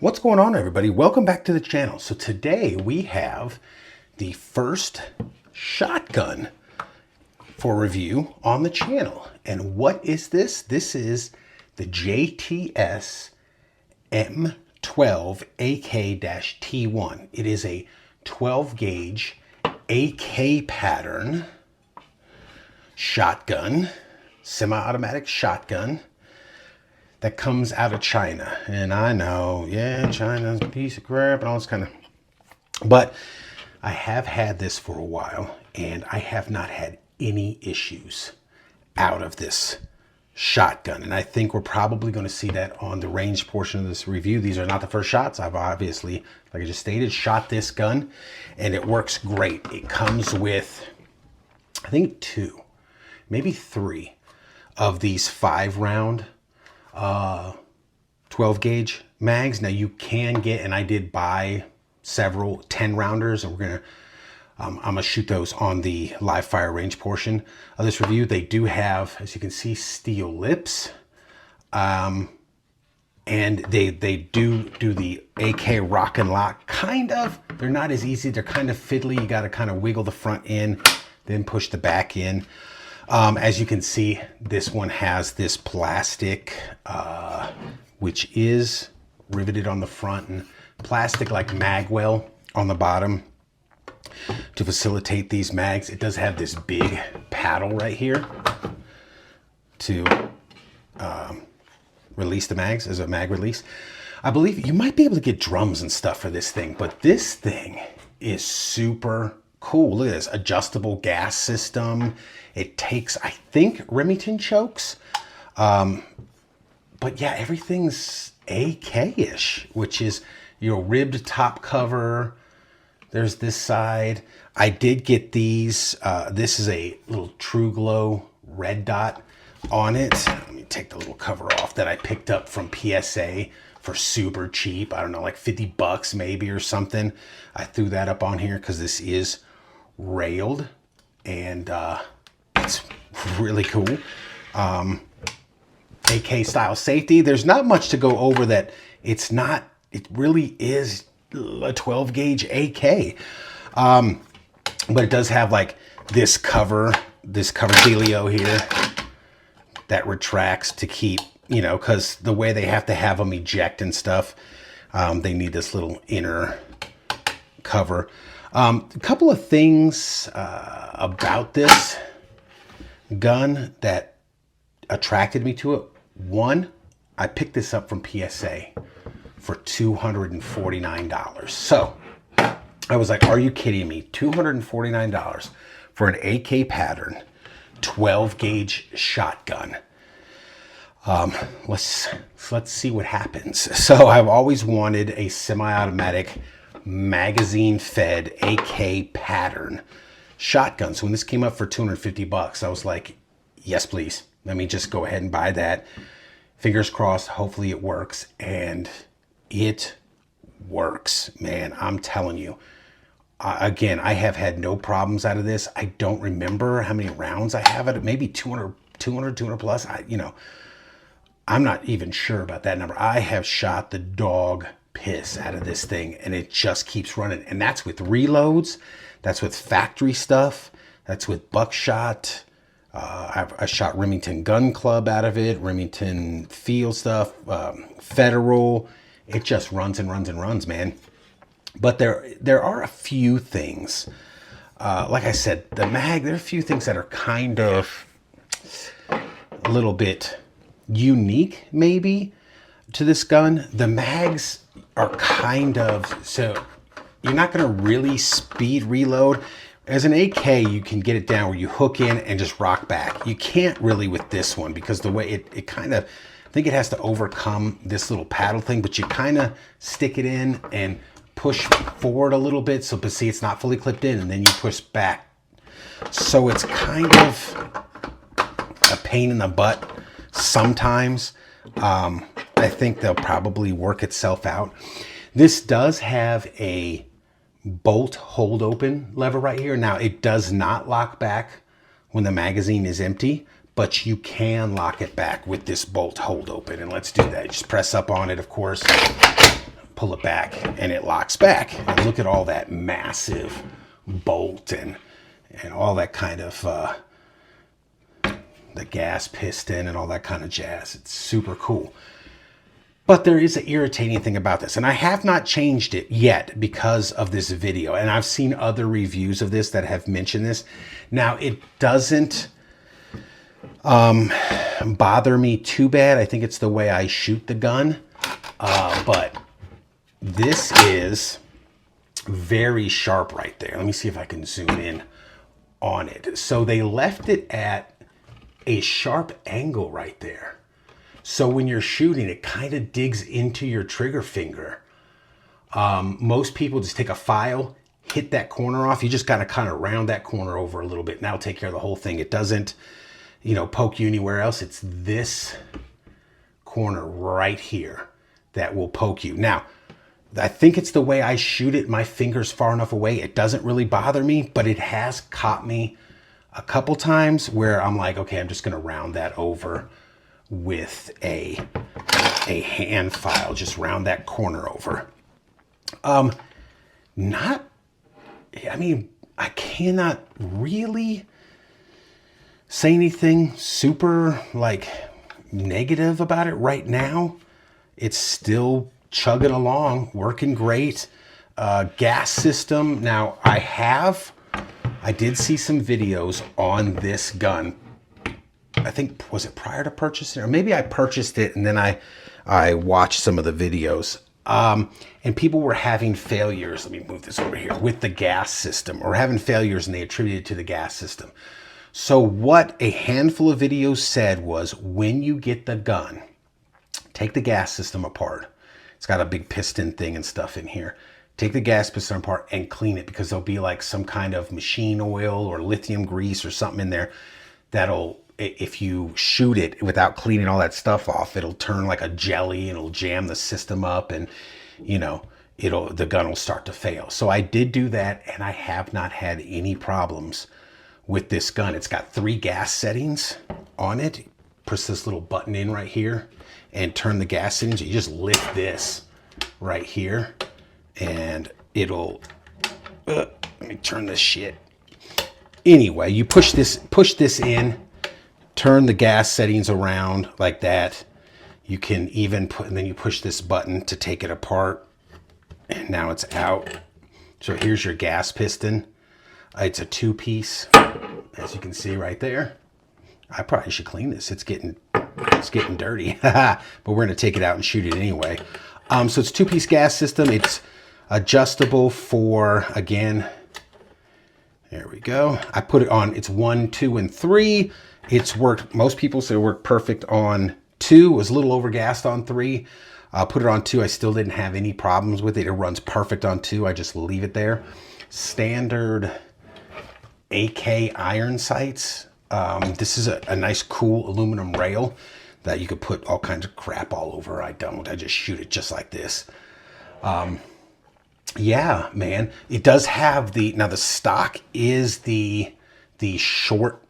What's going on, everybody? Welcome back to the channel. So today we have the first shotgun for review on the channel. And what is this? This is the JTS M12 AK-T1. It is a 12 gauge AK pattern shotgun, semi-automatic shotgun that comes out of China. And I know, yeah, China's a piece of crap and all this kind of, but I have had this for a while and I have not had any issues out of this shotgun. And I think we're probably going to see that on the range portion of this review. These are not the first shots. I've obviously, like I just stated, shot this gun and it works great. It comes with, I think 2, maybe 3 of these 5-round 12 gauge mags. Now you can get, and I did buy several 10 rounders, and I'm gonna shoot those on the live fire range portion of this review. They do have, as you can see, steel lips, and they do the AK rock and lock, kind of. They're not as easy. They're kind of fiddly. You got to kind of wiggle the front in, then push the back in. As you can see, this one has this plastic, which is riveted on the front, and plastic like magwell on the bottom to facilitate these mags. It does have this big paddle right here to release the mags as a mag release. I believe you might be able to get drums and stuff for this thing, but this thing is super cool. Look at this adjustable gas system. It takes, I think, Remington chokes. But yeah, everything's AK-ish, which is your ribbed top cover. There's this side. I did get these. This is a little True Glow red dot on it. Let me take the little cover off that I picked up from PSA for super cheap. I don't know, like 50 bucks maybe or something. I threw that up on here because this is railed and it's really cool. AK style safety. There's not much to go over that. It's not, it really is a 12 gauge AK. But it does have like this cover dealio here that retracts to keep, you know, because the way they have to have them eject and stuff, they need this little inner cover. A couple of things about this gun that attracted me to it. One, I picked this up from PSA for $249. So I was like, are you kidding me? $249 for an AK pattern 12 gauge shotgun. Let's see what happens. So I've always wanted a semi-automatic magazine fed AK pattern shotgun. So when this came up for 250 bucks, I was like, yes, please. Let me just go ahead and buy that. Fingers crossed, hopefully it works. And it works, man. I'm telling you. Again, I have had no problems out of this. I don't remember how many rounds I have it. Maybe 200 plus. I'm not even sure about that number. I have shot the dog piss out of this thing and it just keeps running. And that's with reloads. That's with factory stuff. That's with buckshot. I shot Remington Gun Club out of it, Remington Field stuff, Federal. It just runs and runs and runs, man. But there are a few things. Like I said, the mag, there are a few things that are kind of a little bit unique, maybe, to this gun. The mags are kind of, so you're not going to really speed reload. As an AK, you can get it down where you hook in and just rock back. You can't really with this one because the way it kind of, I think it has to overcome this little paddle thing, but you kind of stick it in and push forward a little bit. So, but see, it's not fully clipped in and then you push back. So it's kind of a pain in the butt sometimes. I think they'll probably work itself out. This does have a bolt hold open lever right here. Now it does not lock back when the magazine is empty, but you can lock it back with this bolt hold open. And let's do that. Just press up on it, of course. pull it back and it locks back. And look at all that massive bolt and all that kind of the gas piston and all that kind of jazz. It's super cool. But there is an irritating thing about this, and I have not changed it yet because of this video. And I've seen other reviews of this that have mentioned this. Now, it doesn't bother me too bad. I think it's the way I shoot the gun. But this is very sharp right there. Let me see if I can zoom in on it. So they left it at a sharp angle right there. So when you're shooting, it kind of digs into your trigger finger. Most people just take a file, hit that corner off. You just got to kind of round that corner over a little bit, and that'll take care of the whole thing. It doesn't, poke you anywhere else. It's this corner right here that will poke you. Now, I think it's the way I shoot it. My finger's far enough away. It doesn't really bother me, but it has caught me a couple times where I'm like, okay, I'm just going to round that over with a hand file, just round that corner over. I cannot really say anything super negative about it right now. It's still chugging along, working great. Gas system. Now I did see some videos on this gun. I think, was it prior to purchasing it? Or maybe I purchased it and then I watched some of the videos. And people were having failures. Let me move this over here with the gas system, or having failures, and they attributed it to the gas system. So what a handful of videos said was, when you get the gun, take the gas system apart. It's got a big piston thing and stuff in here. Take the gas piston apart and clean it, because there'll be like some kind of machine oil or lithium grease or something in there that'll, if you shoot it without cleaning all that stuff off, it'll turn like a jelly and it'll jam the system up, and the gun will start to fail. So I did do that, and I have not had any problems with this gun. It's got 3 gas settings on it. Press this little button in right here and turn the gas settings. You just lift this right here and it'll, let me turn this shit. Anyway, you push this in, turn the gas settings around like that. You can even put, and then you push this button to take it apart, and now it's out. So here's your gas piston. It's a 2-piece, as you can see right there. I probably should clean this. It's getting dirty, but we're gonna take it out and shoot it anyway. So it's a 2-piece gas system. It's adjustable for, again, there we go. I put it on, it's 1, 2, and 3. It's worked, most people say it worked perfect on 2. It was a little overgassed on 3. Put it on 2. I still didn't have any problems with it. It runs perfect on 2. I just leave it there. Standard AK iron sights. This is a nice, cool aluminum rail that you could put all kinds of crap all over. I don't. I just shoot it just like this. Yeah, man. It does have now the stock is the short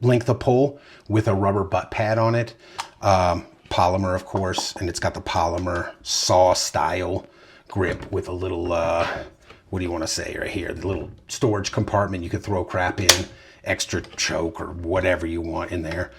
length of pull with a rubber butt pad on it. Polymer, of course, and it's got the polymer saw style grip with a little, what do you want to say right here? The little storage compartment you could throw crap in, extra choke or whatever you want in there.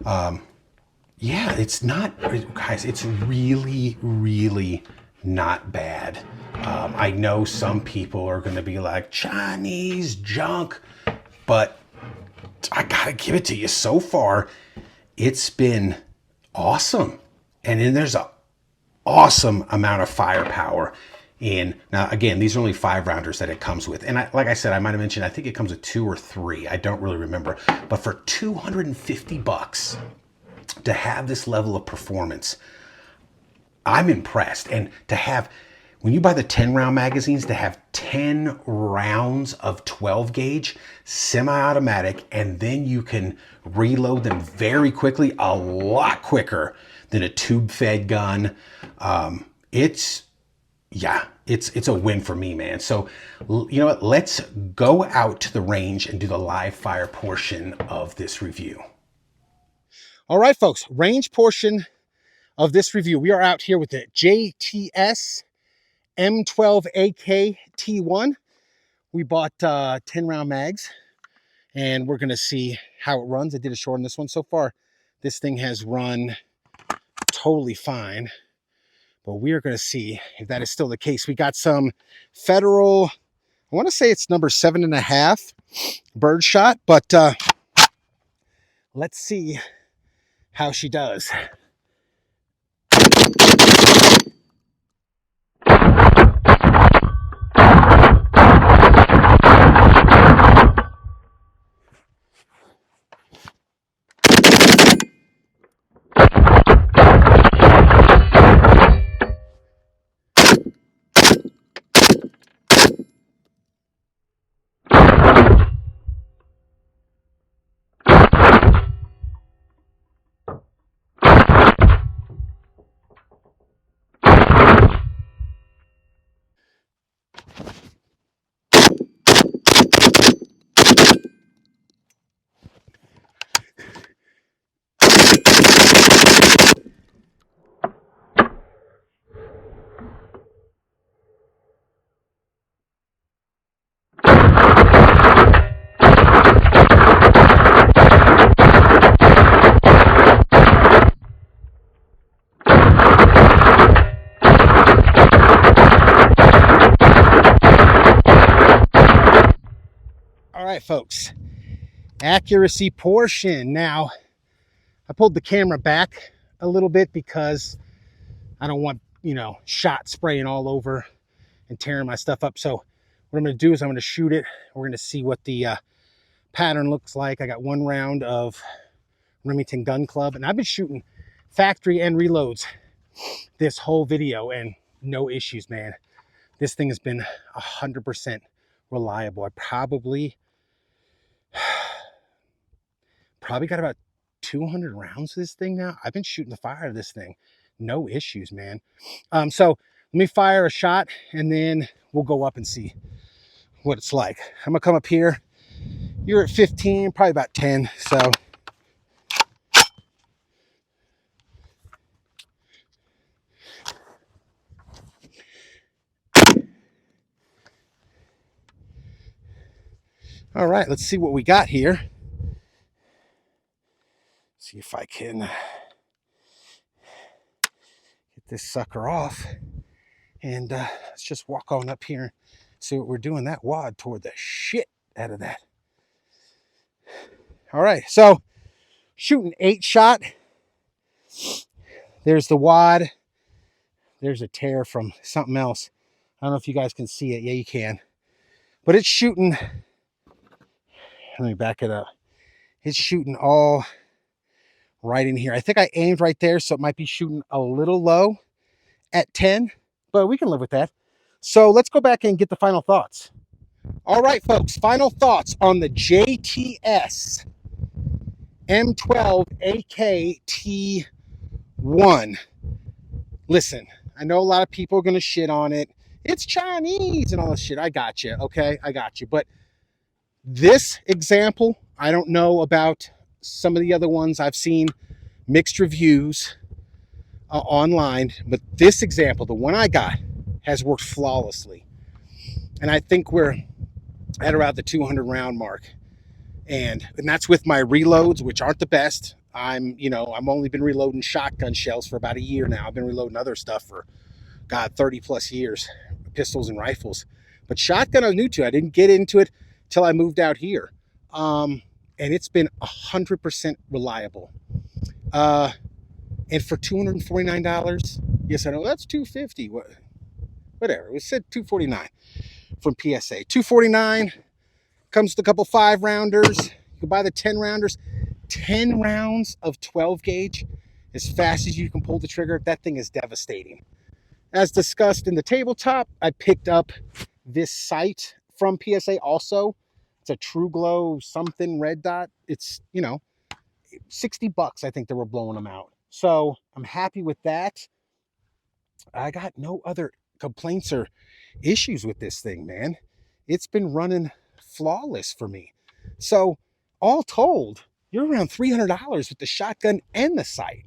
Yeah, it's not, guys, it's really, really not bad. I know some people are going to be like, Chinese junk, but I gotta give it to you. So far, it's been awesome. And then there's an awesome amount of firepower in. Now, again, these are only 5-rounders that it comes with. And like I said, I might have mentioned, I think it comes with 2 or 3. I don't really remember. But for $250 to have this level of performance, I'm impressed. And to have, when you buy the 10-round magazines, to have 10 rounds of 12 gauge semi-automatic, and then you can reload them very quickly, a lot quicker than a tube-fed gun. It's a win for me, man. So, you know what? Let's go out to the range and do the live fire portion of this review. All right, folks, range portion of this review. We are out here with the JTS M12AK T1. We bought 10 round mags, and we're gonna see how it runs. I did a short on this one. So far, this thing has run totally fine, but we are gonna see if that is still the case. We got some Federal, I wanna say it's number 7.5 birdshot, but let's see how she does. All right, folks, accuracy portion. Now, I pulled the camera back a little bit because I don't want, shot spraying all over and tearing my stuff up. So what I'm going to do is I'm going to shoot it. We're going to see what the pattern looks like. I got 1 round of Remington Gun Club, and I've been shooting factory and reloads this whole video, and no issues, man. This thing has been 100% reliable. I probably got about 200 rounds of this thing now. I've been shooting the fire of this thing. No issues, man. So let me fire a shot, and then we'll go up and see what it's like. I'm gonna come up here. You're at 15, probably about 10. So all right, let's see what we got here. See if I can get this sucker off. And let's just walk on up here, see what we're doing. That wad tore the shit out of that. All right, so shooting 8-shot. There's the wad. There's a tear from something else. I don't know if you guys can see it. Yeah, you can. But it's shooting. Let me back it up. It's shooting all right in here. I think I aimed right there, so it might be shooting a little low at 10, but we can live with that. So let's go back and get the final thoughts. All right, folks, final thoughts on the JTS M12AK T1. Listen, I know a lot of people are going to shit on it. It's Chinese and all this shit. I got you, okay? I got you. But this example, I don't know about some of the other ones. I've seen mixed reviews online, but this example, the one I got, has worked flawlessly. And I think we're at around the 200 round mark. And that's with my reloads, which aren't the best. I'm only been reloading shotgun shells for about a year now. I've been reloading other stuff for, God, 30 plus years, pistols and rifles. But shotgun I was new to. I didn't get into it till I moved out here. And it's been 100% reliable. And for $249, yes, I know that's $250. Whatever. It said $249 from PSA. $249 comes with a couple 5-rounders. You can buy the 10 rounders. 10 rounds of 12 gauge as fast as you can pull the trigger. That thing is devastating. As discussed in the tabletop, I picked up this sight from PSA also. It's a True Glow something red dot. It's, $60, I think they were blowing them out. So I'm happy with that. I got no other complaints or issues with this thing, man. It's been running flawless for me. So all told, you're around $300 with the shotgun and the sight.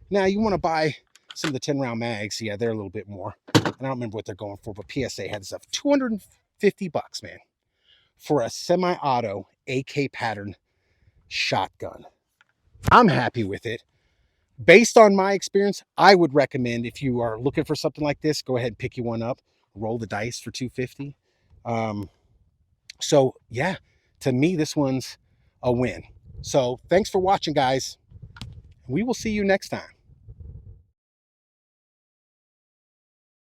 Now you want to buy some of the 10-round mags. Yeah, they're a little bit more. And I don't remember what they're going for, but PSA had stuff. $250, man, for a semi-auto AK pattern shotgun. I'm happy with it. Based on my experience, I would recommend, if you are looking for something like this, go ahead and pick you one up. Roll the dice for $250. So yeah, to me, this one's a win. So thanks for watching, guys. We will see you next time.